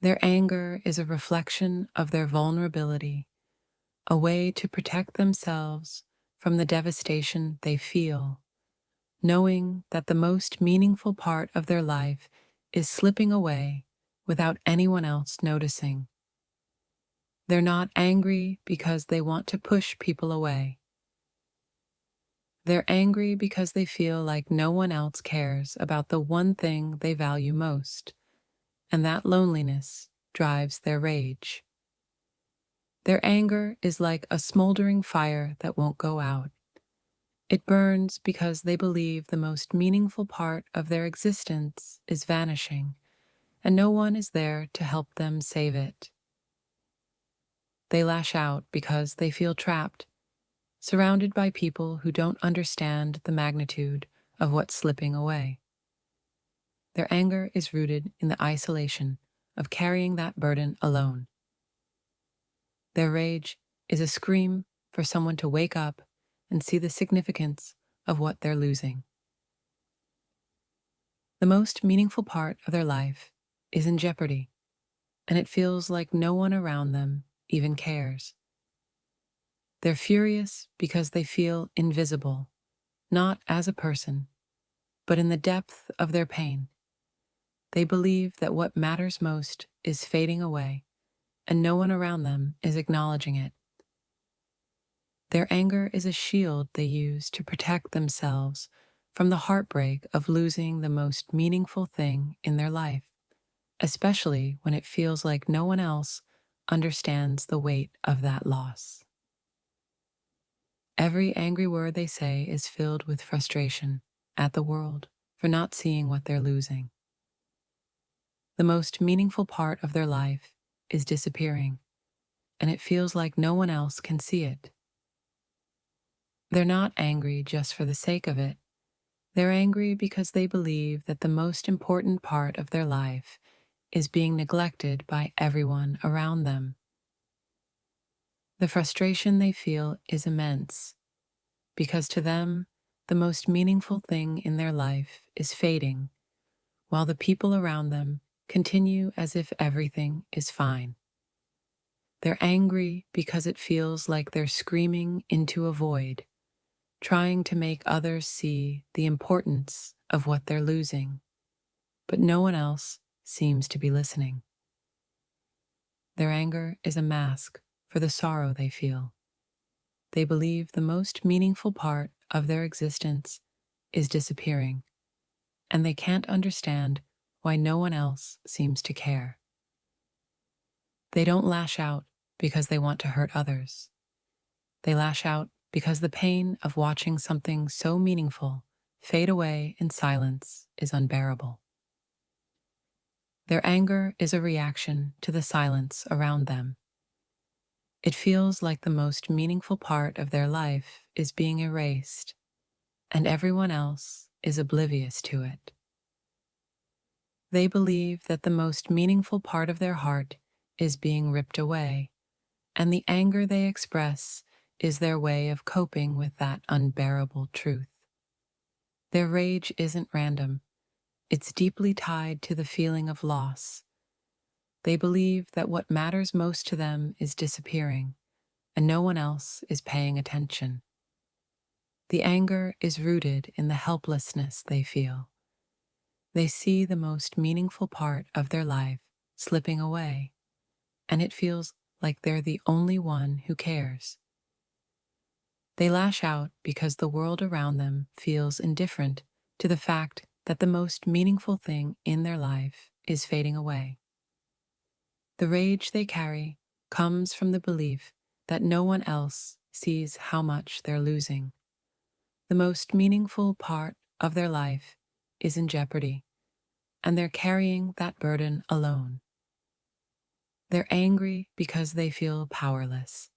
Their anger is a reflection of their vulnerability, a way to protect themselves from the devastation they feel, knowing that the most meaningful part of their life is slipping away without anyone else noticing. They're not angry because they want to push people away. They're angry because they feel like no one else cares about the one thing they value most, and that loneliness drives their rage. Their anger is like a smoldering fire that won't go out. It burns because they believe the most meaningful part of their existence is vanishing, and no one is there to help them save it. They lash out because they feel trapped, surrounded by people who don't understand the magnitude of what's slipping away. Their anger is rooted in the isolation of carrying that burden alone. Their rage is a scream for someone to wake up and see the significance of what they're losing. The most meaningful part of their life is in jeopardy, and it feels like no one around them even cares. They're furious because they feel invisible, not as a person, but in the depth of their pain. They believe that what matters most is fading away, and no one around them is acknowledging it. Their anger is a shield they use to protect themselves from the heartbreak of losing the most meaningful thing in their life, especially when it feels like no one else understands the weight of that loss. Every angry word they say is filled with frustration at the world for not seeing what they're losing. The most meaningful part of their life is disappearing, and it feels like no one else can see it. They're not angry just for the sake of it. They're angry because they believe that the most important part of their life is being neglected by everyone around them. The frustration they feel is immense, because to them, the most meaningful thing in their life is fading, while the people around them continue as if everything is fine. They're angry because it feels like they're screaming into a void, trying to make others see the importance of what they're losing, but no one else seems to be listening. Their anger is a mask for the sorrow they feel. They believe the most meaningful part of their existence is disappearing, and they can't understand why no one else seems to care. They don't lash out because they want to hurt others. They lash out because the pain of watching something so meaningful fade away in silence is unbearable. Their anger is a reaction to the silence around them. It feels like the most meaningful part of their life is being erased, and everyone else is oblivious to it. They believe that the most meaningful part of their heart is being ripped away, and the anger they express is their way of coping with that unbearable truth. Their rage isn't random. It's deeply tied to the feeling of loss. They believe that what matters most to them is disappearing, and no one else is paying attention. The anger is rooted in the helplessness they feel. They see the most meaningful part of their life slipping away, and it feels like they're the only one who cares. They lash out because the world around them feels indifferent to the fact that the most meaningful thing in their life is fading away. The rage they carry comes from the belief that no one else sees how much they're losing. The most meaningful part of their life is in jeopardy, and they're carrying that burden alone. They're angry because they feel powerless.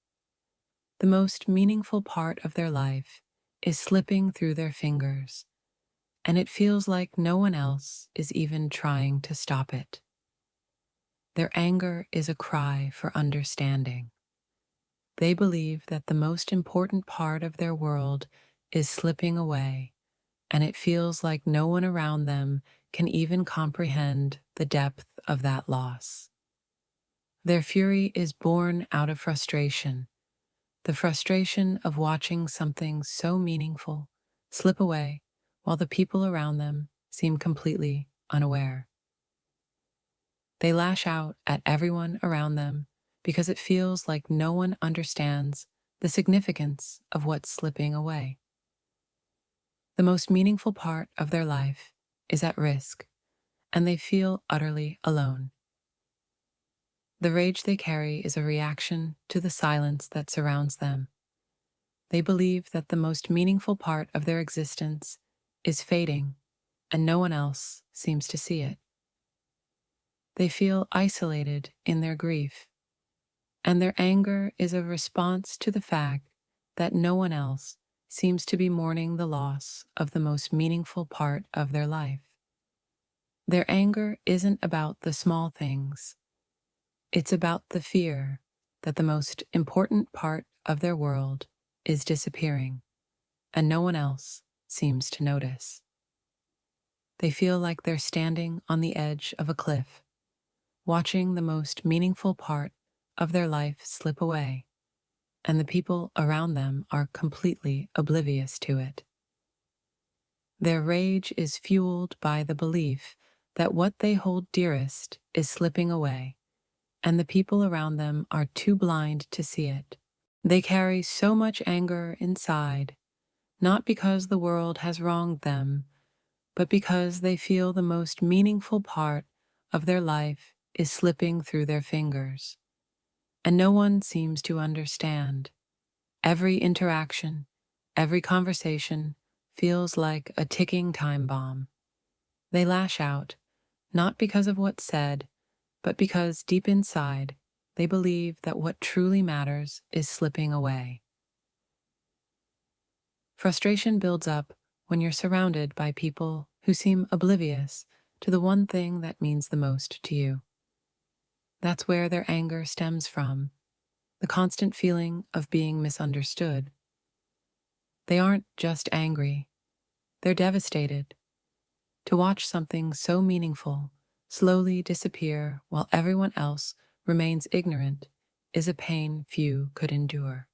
The most meaningful part of their life is slipping through their fingers, and it feels like no one else is even trying to stop it. Their anger is a cry for understanding. They believe that the most important part of their world is slipping away, and it feels like no one around them can even comprehend the depth of that loss. Their fury is born out of frustration, the frustration of watching something so meaningful slip away while the people around them seem completely unaware. They lash out at everyone around them because it feels like no one understands the significance of what's slipping away. The most meaningful part of their life is at risk, and they feel utterly alone. The rage they carry is a reaction to the silence that surrounds them. They believe that the most meaningful part of their existence is fading, and no one else seems to see it. They feel isolated in their grief, and their anger is a response to the fact that no one else seems to be mourning the loss of the most meaningful part of their life. Their anger isn't about the small things. It's about the fear that the most important part of their world is disappearing, and no one else seems to notice. They feel like they're standing on the edge of a cliff, watching the most meaningful part of their life slip away, and the people around them are completely oblivious to it. Their rage is fueled by the belief that what they hold dearest is slipping away, and the people around them are too blind to see it. They carry so much anger inside, not because the world has wronged them, but because they feel the most meaningful part of their life is slipping through their fingers. And no one seems to understand. Every interaction, every conversation feels like a ticking time bomb. They lash out, not because of what's said, but because deep inside, they believe that what truly matters is slipping away. Frustration builds up when you're surrounded by people who seem oblivious to the one thing that means the most to you. That's where their anger stems from, the constant feeling of being misunderstood. They aren't just angry, they're devastated. To watch something so meaningful slowly disappear while everyone else remains ignorant is a pain few could endure.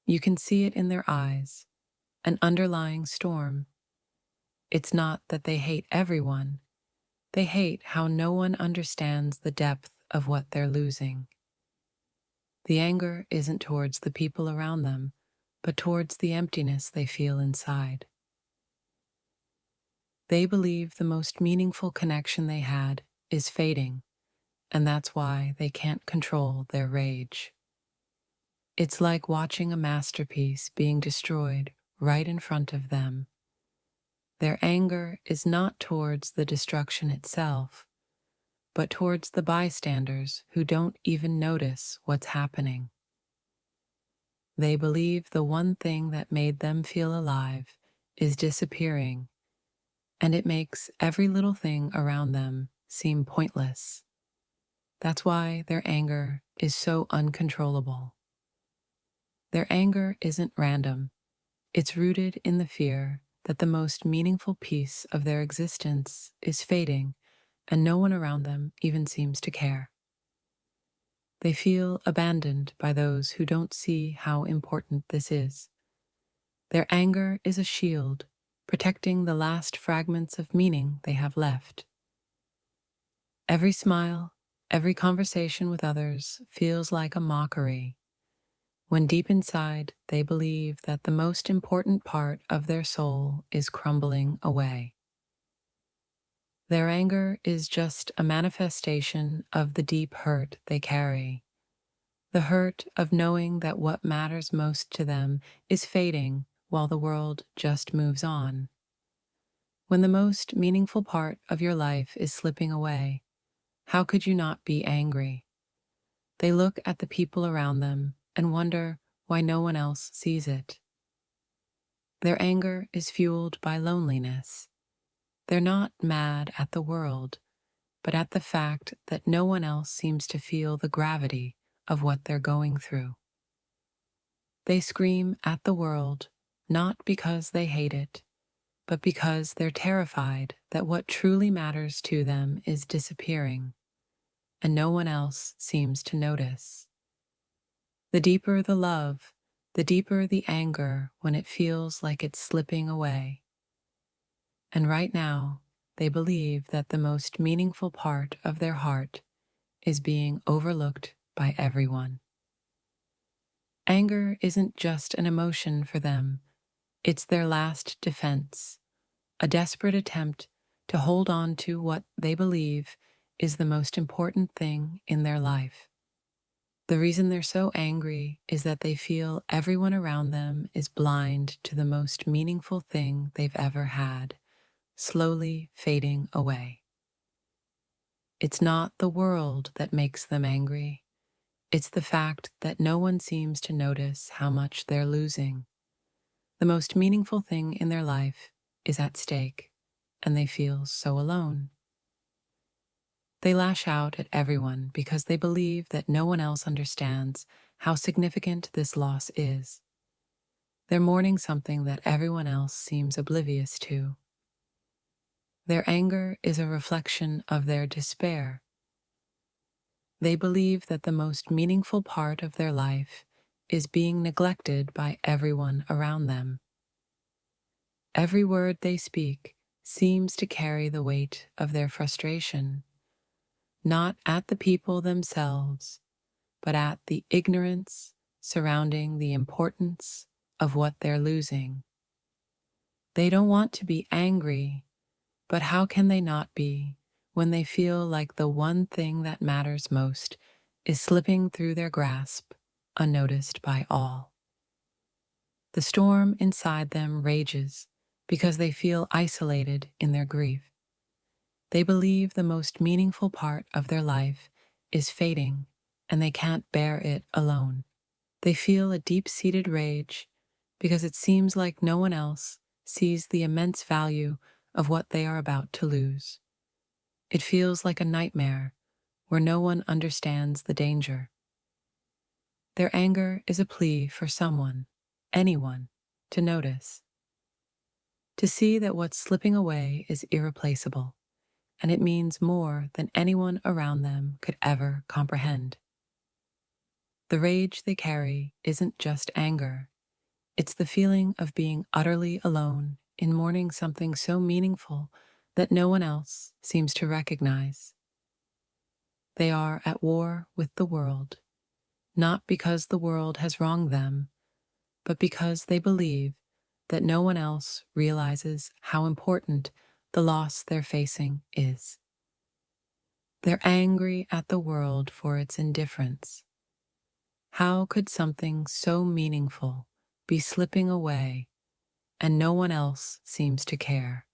You can see it in their eyes, an underlying storm. It's not that they hate everyone, they hate how no one understands the depth of what they're losing. The anger isn't towards the people around them, but towards the emptiness they feel inside. They believe the most meaningful connection they had is fading, and that's why they can't control their rage. It's like watching a masterpiece being destroyed right in front of them. Their anger is not towards the destruction itself, but towards the bystanders who don't even notice what's happening. They believe the one thing that made them feel alive is disappearing, and it makes every little thing around them seem pointless. That's why their anger is so uncontrollable. Their anger isn't random. It's rooted in the fear that the most meaningful piece of their existence is fading, and no one around them even seems to care. They feel abandoned by those who don't see how important this is. Their anger is a shield, protecting the last fragments of meaning they have left. Every smile, every conversation with others feels like a mockery, when deep inside they believe that the most important part of their soul is crumbling away. Their anger is just a manifestation of the deep hurt they carry, the hurt of knowing that what matters most to them is fading while the world just moves on. When the most meaningful part of your life is slipping away, how could you not be angry? They look at the people around them and wonder why no one else sees it. Their anger is fueled by loneliness. They're not mad at the world, but at the fact that no one else seems to feel the gravity of what they're going through. They scream at the world, not because they hate it, but because they're terrified that what truly matters to them is disappearing, and no one else seems to notice. The deeper the love, the deeper the anger when it feels like it's slipping away. And right now, they believe that the most meaningful part of their heart is being overlooked by everyone. Anger isn't just an emotion for them, it's their last defense, a desperate attempt to hold on to what they believe is the most important thing in their life. The reason they're so angry is that they feel everyone around them is blind to the most meaningful thing they've ever had, slowly fading away. It's not the world that makes them angry. It's the fact that no one seems to notice how much they're losing. The most meaningful thing in their life is at stake, and they feel so alone. They lash out at everyone because they believe that no one else understands how significant this loss is. They're mourning something that everyone else seems oblivious to. Their anger is a reflection of their despair. They believe that the most meaningful part of their life is being neglected by everyone around them. Every word they speak seems to carry the weight of their frustration, not at the people themselves, but at the ignorance surrounding the importance of what they're losing. They don't want to be angry, but how can they not be when they feel like the one thing that matters most is slipping through their grasp, unnoticed by all? The storm inside them rages because they feel isolated in their grief. They believe the most meaningful part of their life is fading, and they can't bear it alone. They feel a deep-seated rage because it seems like no one else sees the immense value of what they are about to lose. It feels like a nightmare where no one understands the danger. Their anger is a plea for someone, anyone, to notice, to see that what's slipping away is irreplaceable, and it means more than anyone around them could ever comprehend. The rage they carry isn't just anger, it's the feeling of being utterly alone in mourning something so meaningful that no one else seems to recognize. They are at war with the world, not because the world has wronged them, but because they believe that no one else realizes how important the loss they're facing is. They're angry at the world for its indifference. How could something so meaningful be slipping away and no one else seems to care?